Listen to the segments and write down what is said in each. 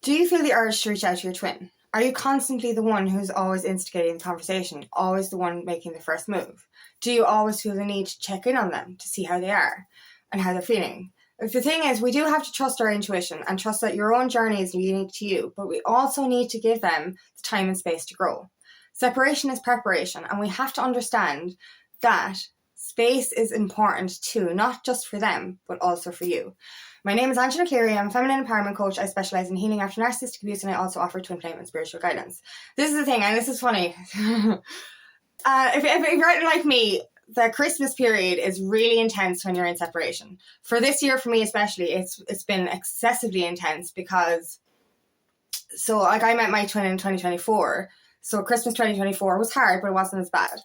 Do you feel the urge to reach out to your twin? Are you constantly the one who's always instigating the conversation, always the one making the first move? Do you always feel the need to check in on them to see how they are and how they're feeling? The thing is, we do have to trust our intuition and trust that your own journey is unique to you, but we also need to give them the time and space to grow. Separation is preparation, and we have to understand that space is important too, not just for them, but also for you. My name is Angela Cleary. I'm a feminine empowerment coach. I specialise in healing after narcissistic abuse, and I also offer twin flame and spiritual guidance. This is the thing, and this is funny. If you're like me, the Christmas period is really intense when you're in separation. For this year, for me especially, it's been excessively intense because, so like I met my twin in 2024. So Christmas 2024 was hard, but it wasn't as bad.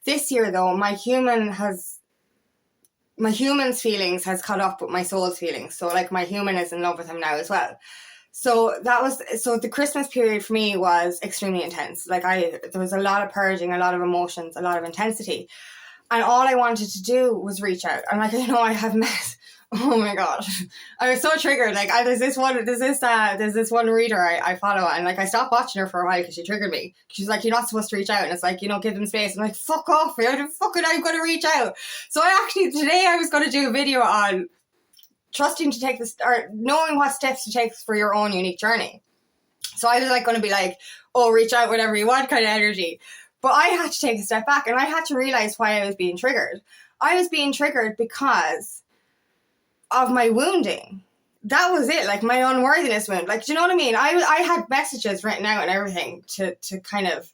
This year, though, my human's feelings has caught up with my soul's feelings. So like my human is in love with him now as well. So the Christmas period for me was extremely intense. Like there was a lot of purging, a lot of emotions, a lot of intensity. And all I wanted to do was reach out. And like, I have met, oh my God, I was so triggered. Like there's this one reader I follow, and like I stopped watching her for a while because she triggered me. She's like, you're not supposed to reach out. And it's like, give them space. I'm like, fuck off. I'm going to reach out. So today I was going to do a video on trusting to take this, or knowing what steps to take for your own unique journey. So I was like going to be like, oh, reach out whenever you want kind of energy. But I had to take a step back, and I had to realize why I was being triggered. I was being triggered because of my wounding. That was it, like my unworthiness wound. Like, do you know what I mean? I had messages written out and everything to kind of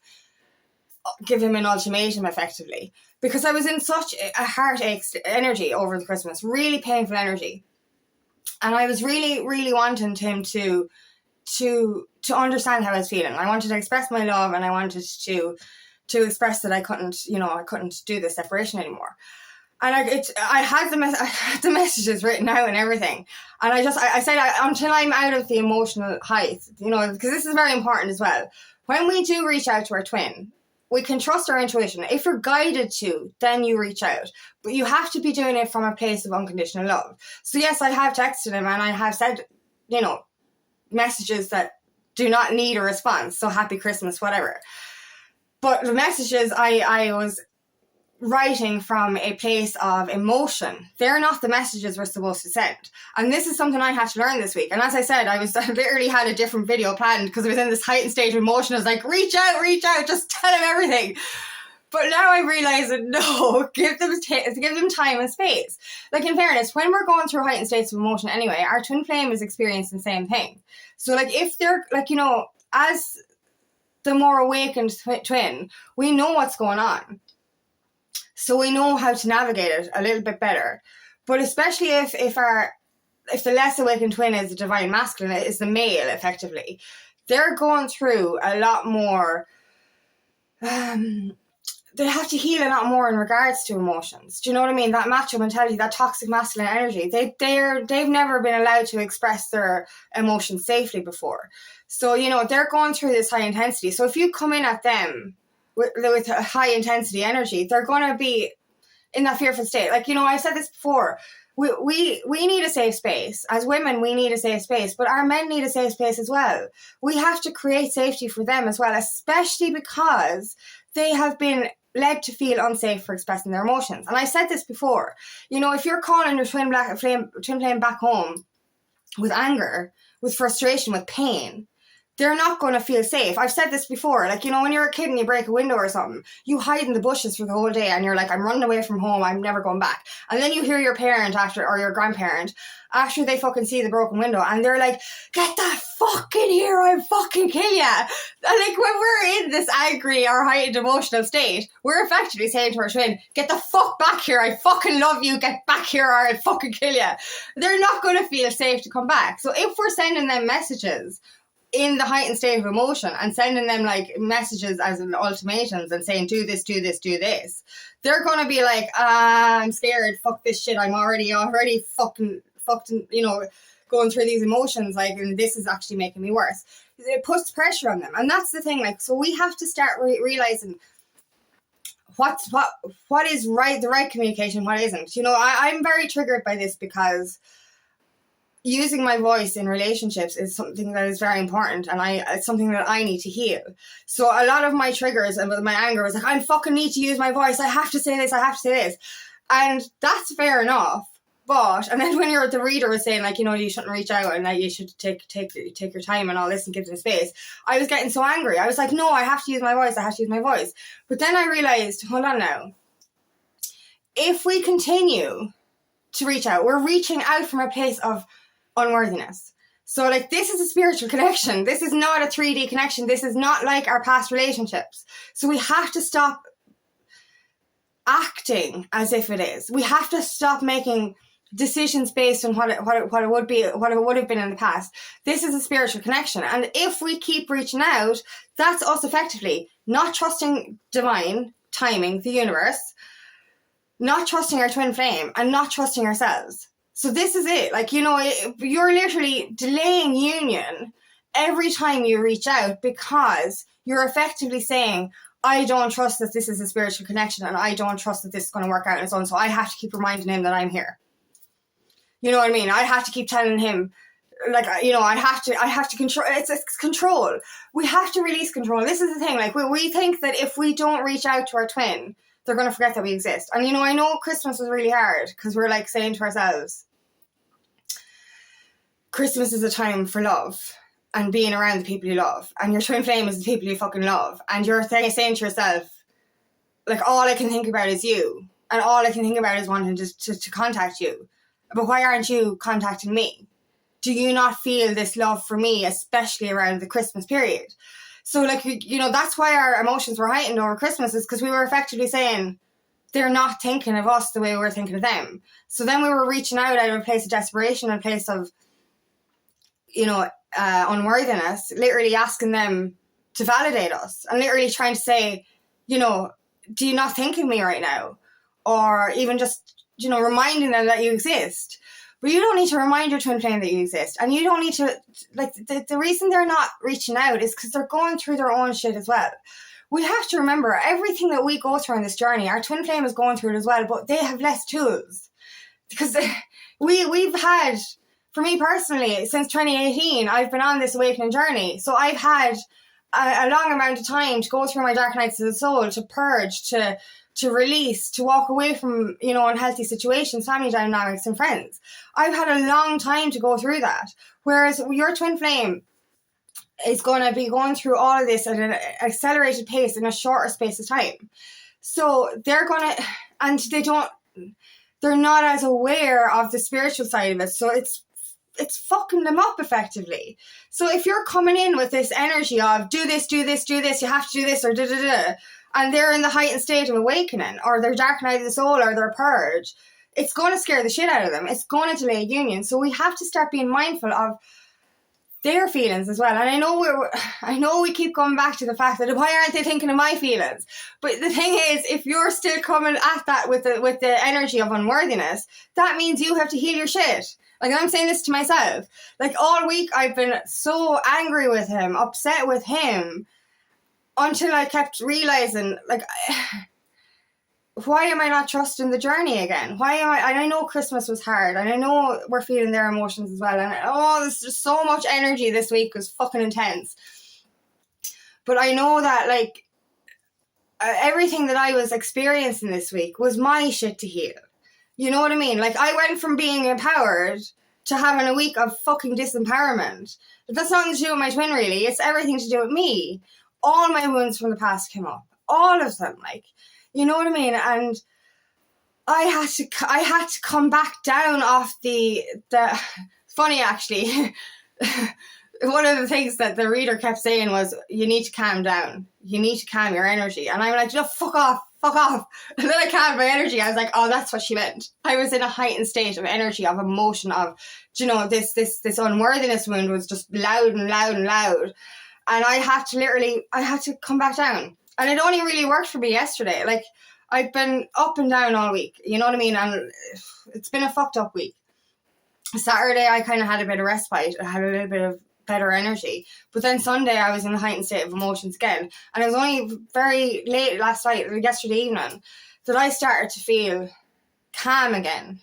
give him an ultimatum effectively, because I was in such a heartache energy over the Christmas, really painful energy. And I was really, really wanting him to understand how I was feeling. I wanted to express my love, and I wanted to express that I couldn't do the separation anymore. And I had the messages written out and everything. And I said, until I'm out of the emotional height, because this is very important as well. When we do reach out to our twin, we can trust our intuition. If you're guided to, then you reach out. But you have to be doing it from a place of unconditional love. So yes, I have texted him, and I have said, messages that do not need a response. So happy Christmas, whatever. But the messages I was writing from a place of emotion. They're not the messages we're supposed to send. And this is something I had to learn this week. And as I said, I literally had a different video planned because I was in this heightened stage of emotion. I was like, reach out, just tell him everything. But now I realize that no, give them time and space. Like, in fairness, when we're going through heightened states of emotion anyway, our twin flame is experiencing the same thing. So like if they're like, as the more awakened twin, we know what's going on. So we know how to navigate it a little bit better. But especially if the less awakened twin is the divine masculine, is the male effectively, they're going through a lot more, they have to heal a lot more in regards to emotions. Do you know what I mean? That macho mentality, that toxic masculine energy, they've never been allowed to express their emotions safely before. So, they're going through this high intensity. So if you come in at them with a high intensity energy, they're going to be in that fearful state. Like, I've said this before, we need a safe space. As women, we need a safe space, but our men need a safe space as well. We have to create safety for them as well, especially because they have been led to feel unsafe for expressing their emotions. And I said this before, if you're calling your twin flame back home with anger, with frustration, with pain, they're not going to feel safe. I've said this before, like, when you're a kid and you break a window or something, you hide in the bushes for the whole day and you're like, I'm running away from home, I'm never going back. And then you hear your parent or your grandparent after they fucking see the broken window and they're like, get the fuck in here, I'll fucking kill you. And like, when we're in this angry or heightened emotional state, we're effectively saying to our twin, get the fuck back here, I fucking love you, get back here or I'll fucking kill you. They're not going to feel safe to come back. So if we're sending them messages in the heightened state of emotion and sending them like messages as an ultimatums and saying, do this, they're going to be like, I'm scared, fuck this shit, I'm already fucking, going through these emotions, like, and this is actually making me worse. It puts pressure on them. And that's the thing, like, so we have to start realizing what is right, the right communication, what isn't. I'm very triggered by this because using my voice in relationships is something that is very important, and it's something that I need to heal. So a lot of my triggers and my anger was like, I fucking need to use my voice. I have to say this. I have to say this. And that's fair enough. But, and then when the reader was saying, like, you know, you shouldn't reach out and that you should take your time and all this and give them space, I was getting so angry. I was like, no, I have to use my voice. I have to use my voice. But then I realized, hold on now. If we continue to reach out, we're reaching out from a place of unworthiness. So, like, this is a spiritual connection. This is not a 3D connection. This is not like our past relationships. So we have to stop acting as if it is. We have to stop making decisions based on what it would have been in the past. This is a spiritual connection, and if we keep reaching out, that's us effectively not trusting divine timing, the universe, not trusting our twin flame, and not trusting ourselves. So this is it. Like, you know, you're literally delaying union every time you reach out, because you're effectively saying, I don't trust that this is a spiritual connection, and I don't trust that this is going to work out on its own, so I have to keep reminding him that I'm here. You know what I mean? I have to keep telling him, like, you know, I have to control. It's control. We have to release control. This is the thing. Like, we think that if we don't reach out to our twin, they're going to forget that we exist. And, you know, I know Christmas was really hard because we're like saying to ourselves, Christmas is a time for love and being around the people you love. And your twin flame is the people you fucking love. And you're saying to yourself, like, all I can think about is you. And all I can think about is wanting to contact you. But why aren't you contacting me? Do you not feel this love for me, especially around the Christmas period? So, like, you know, that's why our emotions were heightened over Christmas, is because we were effectively saying they're not thinking of us the way we're thinking of them. So then we were reaching out of a place of desperation, a place of, you know, unworthiness, literally asking them to validate us and literally trying to say, you know, do you not think of me right now? Or even just, you know, reminding them that you exist. But you don't need to remind your twin flame that you exist. And you don't need to, like, the reason they're not reaching out is because they're going through their own shit as well. We have to remember, everything that we go through on this journey, our twin flame is going through it as well, but they have less tools. Because we've had, for me personally, since 2018, I've been on this awakening journey. So I've had a long amount of time to go through my dark nights of the soul, to purge, to release, to walk away from, you know, unhealthy situations, family dynamics and friends. I've had a long time to go through that. Whereas your twin flame is going to be going through all of this at an accelerated pace in a shorter space of time. So they're going to, and they're not as aware of the spiritual side of it. So it's fucking them up effectively. So if you're coming in with this energy of do this, you have to do this, or da-da-da, and they're in the heightened state of awakening, or their dark night of the soul, or their purge, it's going to scare the shit out of them. It's going to delay union. So we have to start being mindful of their feelings as well. And I know we keep coming back to the fact that why aren't they thinking of my feelings? But the thing is, if you're still coming at that with the energy of unworthiness, that means you have to heal your shit. Like, I'm saying this to myself. Like, all week I've been so angry with him, upset with him, until I kept realizing, like, why am I not trusting the journey again? And I know Christmas was hard, and I know we're feeling their emotions as well, and there's just so much energy this week, was fucking intense. But I know that, like, everything that I was experiencing this week was my shit to heal. You know what I mean? Like, I went from being empowered to having a week of fucking disempowerment. But that's nothing to do with my twin, really. It's everything to do with me. All my wounds from the past came up. All of them, like, you know what I mean? And I had to come back down off the funny, actually. One of the things that the reader kept saying was, you need to calm down. You need to calm your energy. And I'm like, no, fuck off. And then I calmed my energy. I was like, oh, that's what she meant. I was in a heightened state of energy, of emotion, of, you know, this unworthiness wound was just loud and loud and loud. And I had to come back down. And it only really worked for me yesterday. Like, I've been up and down all week, you know what I mean? And it's been a fucked up week. Saturday, I kind of had a bit of respite. I had a little bit of better energy. But then Sunday, I was in a heightened state of emotions again. And it was only very late yesterday evening, that I started to feel calm again.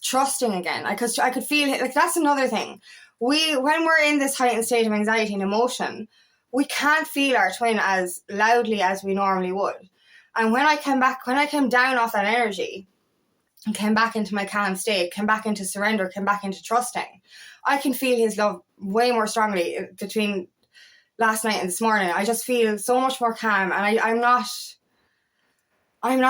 trusting again. Because I could feel it. Like, that's another thing. When we're in this heightened state of anxiety and emotion, we can't feel our twin as loudly as we normally would. And when I came down off that energy and came back into my calm state, came back into surrender, came back into trusting, I can feel his love way more strongly between last night and this morning. I just feel so much more calm, and I'm not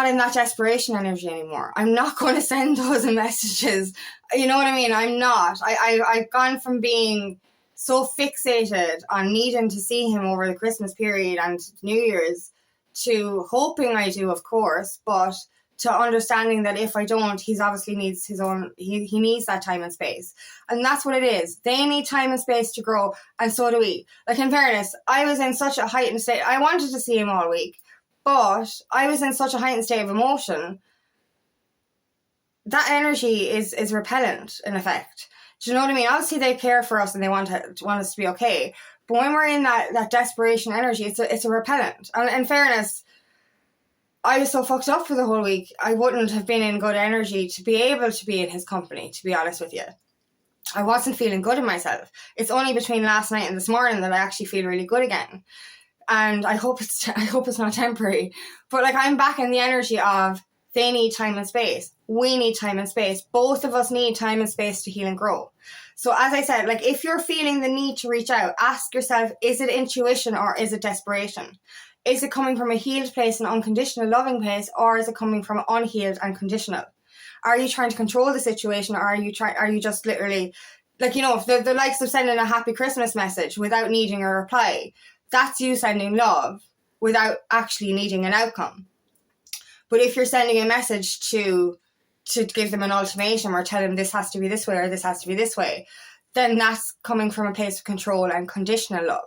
in that desperation energy anymore. I'm not going to send those messages. You know what I mean? I'm not. I've gone from being so fixated on needing to see him over the Christmas period and New Year's to hoping I do, of course, but to understanding that if I don't, he's obviously needs his own, he needs that time and space. And that's what it is. They need time and space to grow, and so do we. Like, in fairness, I was in such a heightened state. I wanted to see him all week, but I was in such a heightened state of emotion. That energy is repellent, in effect. Do you know what I mean? Obviously, they care for us and they want us to be okay. But when we're in that desperation energy, it's a repellent. And in fairness, I was so fucked up for the whole week. I wouldn't have been in good energy to be able to be in his company, to be honest with you. I wasn't feeling good in myself. It's only between last night and this morning that I actually feel really good again. And I hope it's not temporary. But like, I'm back in the energy of they need time and space. We need time and space. Both of us need time and space to heal and grow. So as I said, like, if you're feeling the need to reach out, ask yourself, is it intuition or is it desperation? Is it coming from a healed place, an unconditional loving place, or is it coming from unhealed and conditional? Are you trying to control the situation, or are you just literally, like, you know, the likes of sending a happy Christmas message without needing a reply? That's you sending love without actually needing an outcome. But if you're sending a message to give them an ultimatum or tell them this has to be this way or this has to be this way, then that's coming from a place of control and conditional love.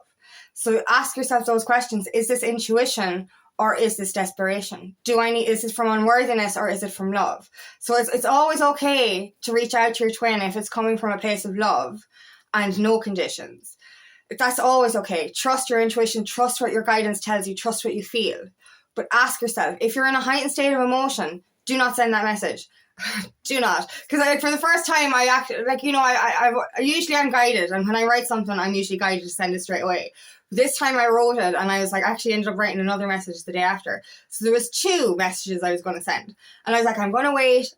So ask yourself those questions. Is this intuition or is this desperation? Is this from unworthiness or is it from love? So it's always okay to reach out to your twin if it's coming from a place of love and no conditions. That's always okay. Trust your intuition, trust what your guidance tells you, trust what you feel. But ask yourself, if you're in a heightened state of emotion, do not send that message. Do not. Because for the first time, I usually I'm guided. And when I write something, I'm usually guided to send it straight away. This time I wrote it and I was like, actually ended up writing another message the day after. So there was 2 messages I was going to send. And I was like, I'm going to wait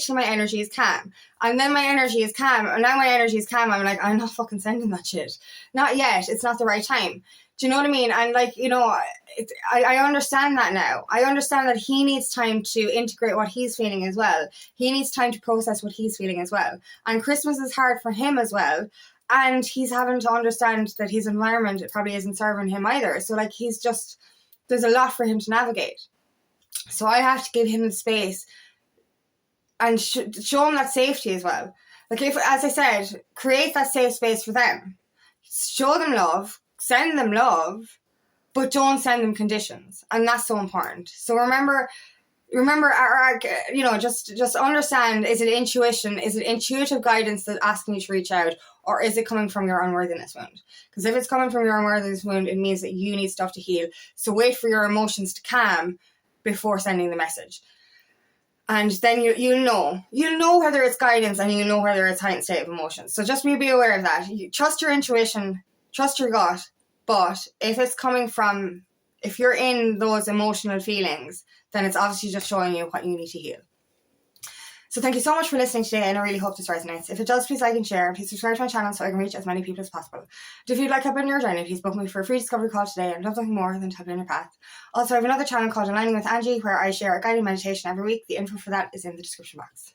till my energy is calm. And then my energy is calm. And now my energy is calm. I'm like, I'm not fucking sending that shit. Not yet. It's not the right time. Do you know what I mean? And like, you know, I understand that now. I understand that he needs time to integrate what he's feeling as well. He needs time to process what he's feeling as well. And Christmas is hard for him as well. And he's having to understand that his environment probably isn't serving him either. So like, there's a lot for him to navigate. So I have to give him the space and show him that safety as well. Like, if, as I said, create that safe space for them. Show them love. Send them love, but don't send them conditions. And that's so important. So remember, just understand, is it intuition? Is it intuitive guidance that's asking you to reach out? Or is it coming from your unworthiness wound? Because if it's coming from your unworthiness wound, it means that you need stuff to heal. So wait for your emotions to calm before sending the message. And then you'll know whether it's guidance and you'll know whether it's heightened state of emotion. So just be aware of that. You trust your intuition, trust your gut. But if you're in those emotional feelings, then it's obviously just showing you what you need to heal. So thank you so much for listening today, and I really hope this resonates. If it does, please like and share, and please subscribe to my channel so I can reach as many people as possible. And if you'd like help in your journey, please book me for a free discovery call today. I'd love nothing more than to help you in your path. Also, I have another channel called Aligning with Angie, where I share a guided meditation every week. The info for that is in the description box.